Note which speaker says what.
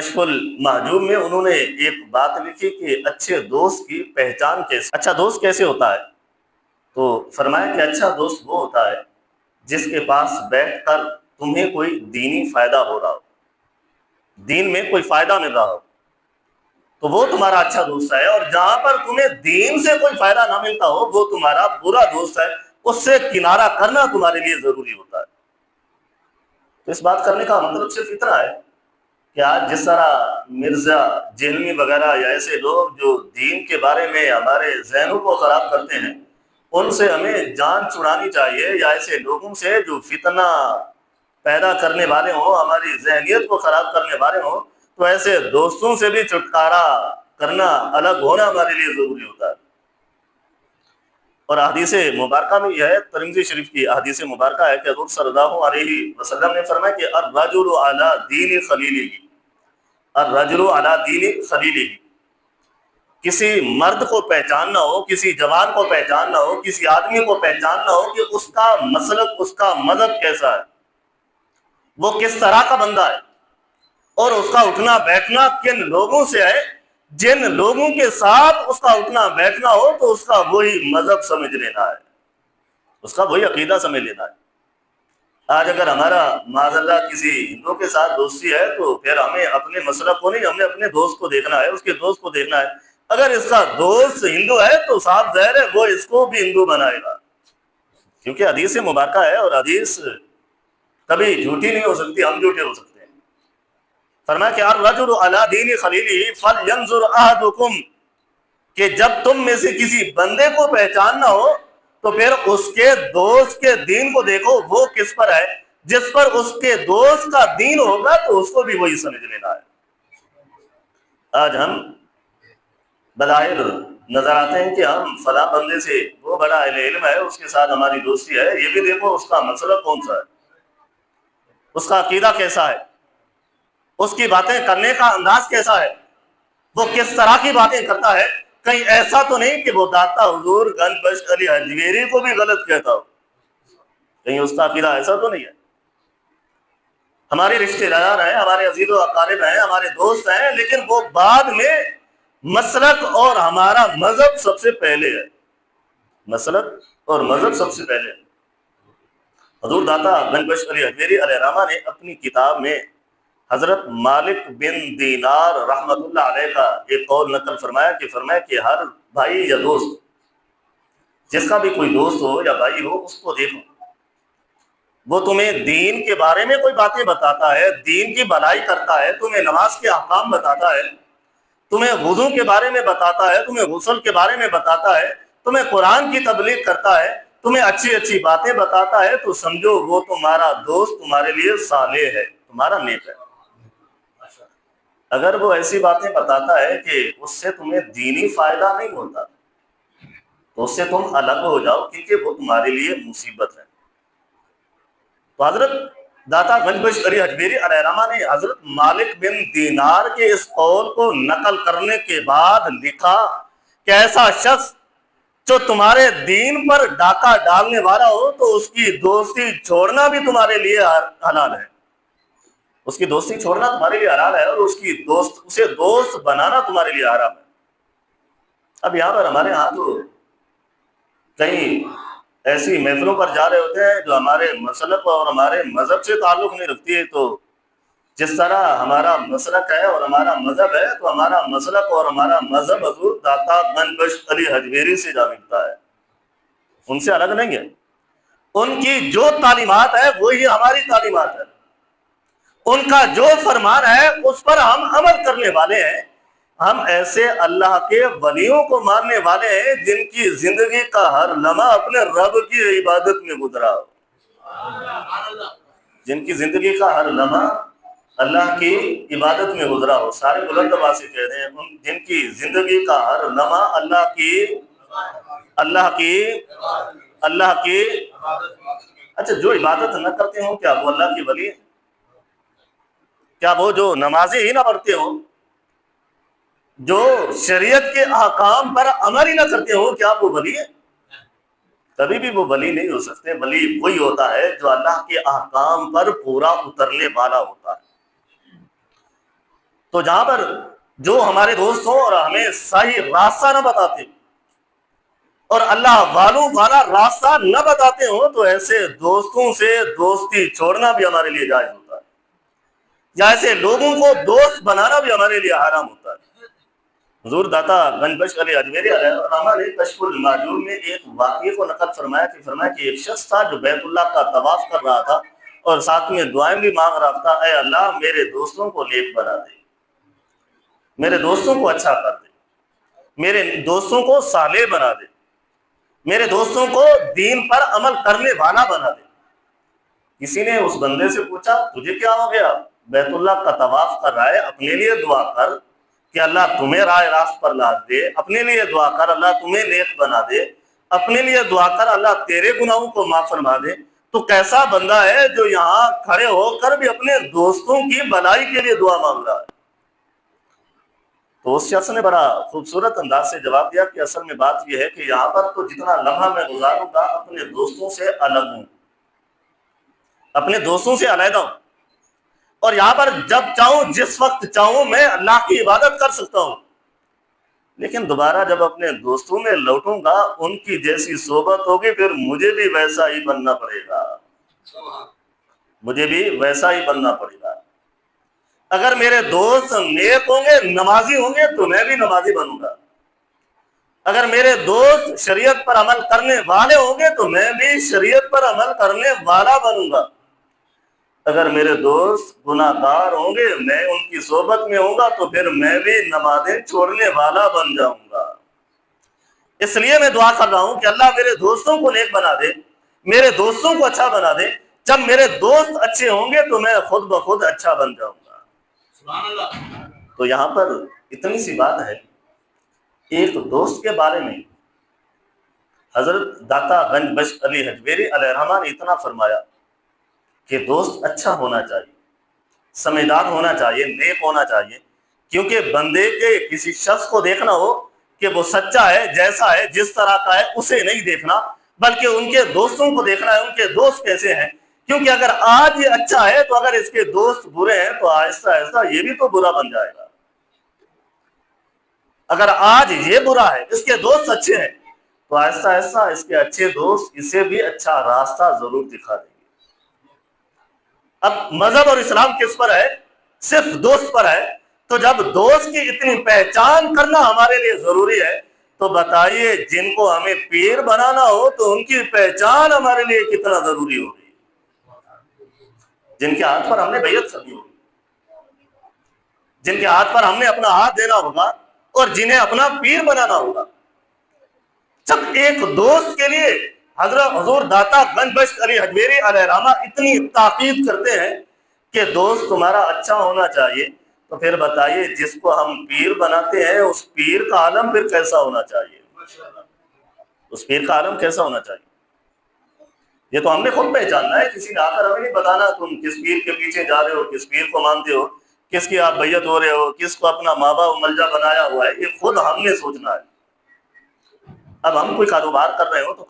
Speaker 1: کشف المحجوب میں انہوں نے ایک بات لکھی کہ اچھے دوست کی پہچان کیسے، اچھا دوست کیسے ہوتا ہے؟ تو فرمایا کہ اچھا دوست وہ ہوتا ہے جس کے پاس بیٹھ کر تمہیں کوئی دینی فائدہ ہو رہا ہو، دین میں کوئی فائدہ مل رہا ہو تو وہ تمہارا اچھا دوست ہے، اور جہاں پر تمہیں دین سے کوئی فائدہ نہ ملتا ہو وہ تمہارا برا دوست ہے، اس سے کنارہ کرنا تمہارے لیے ضروری ہوتا ہے۔ تو اس بات کرنے کا مطلب صرف اتنا ہے کہ آج جس طرح مرزا جہلمی وغیرہ یا ایسے لوگ جو دین کے بارے میں ہمارے ذہنوں کو خراب کرتے ہیں، ان سے ہمیں جان چھڑانی چاہیے، یا ایسے لوگوں سے جو فتنہ پیدا کرنے والے ہوں، ہماری ذہنیت کو خراب کرنے والے ہوں، تو ایسے دوستوں سے بھی چھٹکارا کرنا، الگ ہونا ہمارے لیے ضروری ہوتا ہے۔ اور حدیث مبارکہ میں یہ ہے، ترمذی شریف کی حدیث مبارکہ ہے کہ حضور صلی اللہ علیہ وسلم نے فرمایا کہ الرجل علی دین خلیلہ، الرجل علی دین خلیلہ، کسی مرد کو پہچاننا ہو، کسی جوان کو پہچاننا ہو، کسی آدمی کو پہچاننا ہو کہ اس کا مسلک، اس کا مذہب کیسا ہے، وہ کس طرح کا بندہ ہے، اور اس کا اٹھنا بیٹھنا کن لوگوں سے ہے، جن لوگوں کے ساتھ اس کا اٹھنا بیٹھنا ہو تو اس کا وہی مذہب سمجھ لینا ہے، اس کا وہی عقیدہ سمجھ لینا ہے۔ آج اگر ہمارا معاذ اللہ کسی ہندو کے ساتھ دوستی ہے تو پھر ہمیں اپنے مسلک کو نہیں، ہمیں اپنے دوست کو دیکھنا ہے، اس کے دوست کو دیکھنا ہے۔ اگر اس کا دوست ہندو ہے تو صاف ظاہر ہے وہ اس کو بھی ہندو بنائے گا، کیونکہ حدیث مبارکہ ہے اور حدیث کبھی جھوٹی نہیں ہو سکتی، ہم جھوٹے ہو سکتے ہیں۔ فرمایا کہ الرجل علی دین خلیلہ فلینظر احدکم، کہ جب تم میں سے کسی بندے کو پہچاننا ہو تو پھر اس کے دوست کے دین کو دیکھو، وہ کس پر ہے، جس پر اس کے دوست کا دین ہوگا تو اس کو بھی وہی سمجھ لینا ہے۔ آج ہم بظاہر نظر آتے ہیں کہ ہم فلاں بندے سے، وہ بڑا اہل علم ہے، اس کے ساتھ ہماری دوستی ہے، یہ بھی دیکھو اس کا مسلک کون سا ہے، اس کا عقیدہ کیسا ہے، اس کی باتیں کرنے کا انداز کیسا ہے، وہ کس طرح کی باتیں کرتا ہے، کہیں ایسا تو نہیں کہ وہ داتا حضور گنج بخش علی حجویری کو بھی غلط کہتا ہو، کہیں اس کا عقیدہ ایسا تو نہیں ہے۔ ہمارے رشتہ دار ہیں، ہمارے عزیز و اقارب ہیں، ہمارے دوست ہیں، لیکن وہ بعد میں مسلک اور ہمارا مذہب سب سے پہلے ہے، مسلک اور مذہب سب سے پہلے ہے۔ حضور داتا گنج بخش علی حجویری علیہ رحمہ نے اپنی کتاب میں حضرت مالک بن دینار رحمت اللہ علیہ کا ایک قول نقل فرمایا کہ ہر بھائی یا دوست، جس کا بھی کوئی دوست ہو یا بھائی ہو، اس کو دیکھو، وہ تمہیں دین کے بارے میں کوئی باتیں بتاتا ہے، دین کی بھلائی کرتا ہے، تمہیں نماز کے احکام بتاتا ہے، تمہیں وضو کے بارے میں بتاتا ہے، تمہیں غسل کے بارے میں بتاتا ہے، تمہیں قرآن کی تبلیغ کرتا ہے، تمہیں اچھی اچھی باتیں بتاتا ہے، تو سمجھو وہ تمہارا دوست تمہارے لیے صالح ہے، تمہارا نیک ہے۔ اگر وہ ایسی باتیں بتاتا ہے کہ اس سے تمہیں دینی فائدہ نہیں ہوتا تو اس سے تم الگ ہو جاؤ، کیونکہ وہ تمہارے لیے مصیبت ہے۔ تو حضرت داتا گنج بخش علی حجویری علیہ رحمہ نے حضرت مالک بن دینار کے اس قول کو نقل کرنے کے بعد لکھا کہ ایسا شخص جو تمہارے دین پر ڈاکہ ڈالنے والا ہو تو اس کی دوستی چھوڑنا بھی تمہارے لیے حلال ہے، اس کی دوستی چھوڑنا تمہارے لیے حلال ہے، اور اسے دوست بنانا تمہارے لیے حرام ہے۔ اب یہاں پر ہمارے ہاں تو کئی ایسی محفلوں پر جا رہے ہوتے ہیں جو ہمارے مسلک اور ہمارے مذہب سے تعلق نہیں رکھتی ہے، تو جس طرح ہمارا مسلک ہے اور ہمارا مذہب ہے، تو ہمارا مسلک اور ہمارا مذہب حضور داتا گنج بخش علی حجویری سے جا ملتا ہے، ان سے الگ نہیں ہے۔ ان کی جو تعلیمات ہے وہی ہماری تعلیمات ہے، ان کا جو فرمان ہے اس پر ہم عمل کرنے والے ہیں۔ ہم ایسے اللہ کے ولیوں کو ماننے والے ہیں جن کی زندگی کا ہر لمحہ اپنے رب کی عبادت میں گزرا ہو، جن کی زندگی کا ہر لمحہ اللہ کی عبادت میں گزرا ہو۔ سارے بلند آواز سے کہہ رہے ہیں، جن کی زندگی کا ہر لمحہ اللہ کی اچھا، جو عبادت نہ کرتے ہوں کیا وہ اللہ کی ولی ہے؟ کیا وہ جو نمازیں ہی نہ پڑھتے ہوں، جو شریعت کے احکام پر عمل ہی نہ کرتے ہوں، کیا وہ ولی ہے؟ کبھی بھی وہ ولی نہیں ہو سکتے۔ ولی وہی ہوتا ہے جو اللہ کے احکام پر پورا اترنے والا ہوتا ہے۔ تو جہاں پر جو ہمارے دوست ہوں اور ہمیں صحیح راستہ نہ بتاتے اور اللہ والوں والا راستہ نہ بتاتے ہوں تو ایسے دوستوں سے دوستی چھوڑنا بھی ہمارے لیے جائز ہوتا ہے، یا ایسے لوگوں کو دوست بنانا بھی ہمارے لیے حرام ہوتا ہے۔ حضور داتا گنج بخش علی اجمیری علیہ الرحمہ نے کشف المعجون میں ایک واقعے کو نقل فرمایا کہ ایک شخص تھا جو بیت اللہ کا طواف کر رہا تھا اور ساتھ میں دعائیں بھی مانگ رہا تھا، اے اللہ میرے دوستوں کو نیک بنا دے، میرے دوستوں کو اچھا کر دے، میرے دوستوں کو صالح بنا دے، میرے دوستوں کو دین پر عمل کرنے والا بنا دے۔ کسی نے اس بندے سے پوچھا تجھے کیا ہو گیا؟ بیت اللہ کا طواف کر رہا ہے، اپنے لیے دعا کر کہ اللہ تمہیں راہ راست پر لا دے، اپنے لیے دعا کر اللہ تمہیں نیک بنا دے، اپنے لیے دعا کر اللہ تیرے گناہوں کو معاف فرما دے۔ تو کیسا بندہ ہے جو یہاں کھڑے ہو کر بھی اپنے دوستوں کی بھلائی کے لیے دعا مانگ رہا ہے؟ تو اس شخص نے بڑا خوبصورت انداز سے جواب دیا کہ اصل میں بات یہ ہے کہ یہاں پر تو جتنا لمحہ میں گزاروں گا اپنے دوستوں سے الگ ہوں، اپنے دوستوں سے علیحدہ ہوں، اور یہاں پر جب چاہوں جس وقت چاہوں میں اللہ کی عبادت کر سکتا ہوں، لیکن دوبارہ جب اپنے دوستوں میں لوٹوں گا ان کی جیسی صحبت ہوگی پھر مجھے بھی ویسا ہی بننا پڑے گا، مجھے بھی ویسا ہی بننا پڑے گا۔ اگر میرے دوست نیک ہوں گے، نمازی ہوں گے تو میں بھی نمازی بنوں گا، اگر میرے دوست شریعت پر عمل کرنے والے ہوں گے تو میں بھی شریعت پر عمل کرنے والا بنوں گا، اگر میرے دوست گناہ گار ہوں گے میں ان کی صحبت میں ہوں گا تو پھر میں بھی نمازیں چھوڑنے والا بن جاؤں گا۔ اس لیے میں دعا کر رہا ہوں کہ اللہ میرے دوستوں کو نیک بنا دے، میرے دوستوں کو اچھا بنا دے، جب میرے دوست اچھے ہوں گے تو میں خود بخود اچھا بن جاؤں گا۔ سبحان اللہ۔ تو یہاں پر اتنی سی بات ہے، ایک دوست کے بارے میں حضرت داتا گنج بخش علی اجمیری علیہ الرحمہ نے اتنا فرمایا کہ دوست اچھا ہونا چاہیے، سمجھدار ہونا چاہیے، نیک ہونا چاہیے، کیونکہ بندے کے کسی شخص کو دیکھنا ہو کہ وہ سچا ہے، جیسا ہے، جس طرح کا ہے، اسے نہیں دیکھنا بلکہ ان کے دوستوں کو دیکھنا ہے، ان کے دوست کیسے ہیں، کیونکہ اگر آج یہ اچھا ہے تو اگر اس کے دوست برے ہیں تو آہستہ آہستہ یہ بھی تو برا بن جائے گا۔ اگر آج یہ برا ہے، اس کے دوست اچھے ہیں، تو آہستہ آہستہ اس کے اچھے دوست اسے بھی اچھا راستہ ضرور دکھا دیں گے۔ اب مذہب اور اسلام کس پر ہے؟ صرف دوست پر ہے، تو جب دوست کی اتنی پہچان کرنا ہمارے لیے ضروری ہے تو بتائیے جن کو ہمیں پیر بنانا ہو تو ان کی پہچان ہمارے لیے کتنا ضروری ہوگی، جن کے ہاتھ پر ہم نے بیعت کرنی ہوگی، جن کے ہاتھ پر ہم نے اپنا ہاتھ دینا ہوگا اور جنہیں اپنا پیر بنانا ہوگا۔ جب ایک دوست کے لیے حضرت حضور داتا گنج بخش علی اجمیری علیہ الرحمہ اتنی تاکید کرتے ہیں کہ دوست تمہارا اچھا ہونا چاہیے، تو پھر بتائیے جس کو ہم پیر بناتے ہیں اس پیر کا عالم پھر کیسا ہونا چاہیے، اس پیر کا عالم کیسا ہونا چاہیے؟ یہ تو ہم نے خود پہچاننا ہے، کسی نے آ کر ہمیں نہیں بتانا تم کس پیر کے پیچھے جا رہے ہو، کس پیر کو مانتے ہو، کس کی آپ بیعت ہو رہے ہو، کس کو اپنا ماں باپ ملجا بنایا ہوا ہے، یہ خود ہم نے سوچنا ہے۔ اب ہم کوئی کاروبار کر رہے ہو تو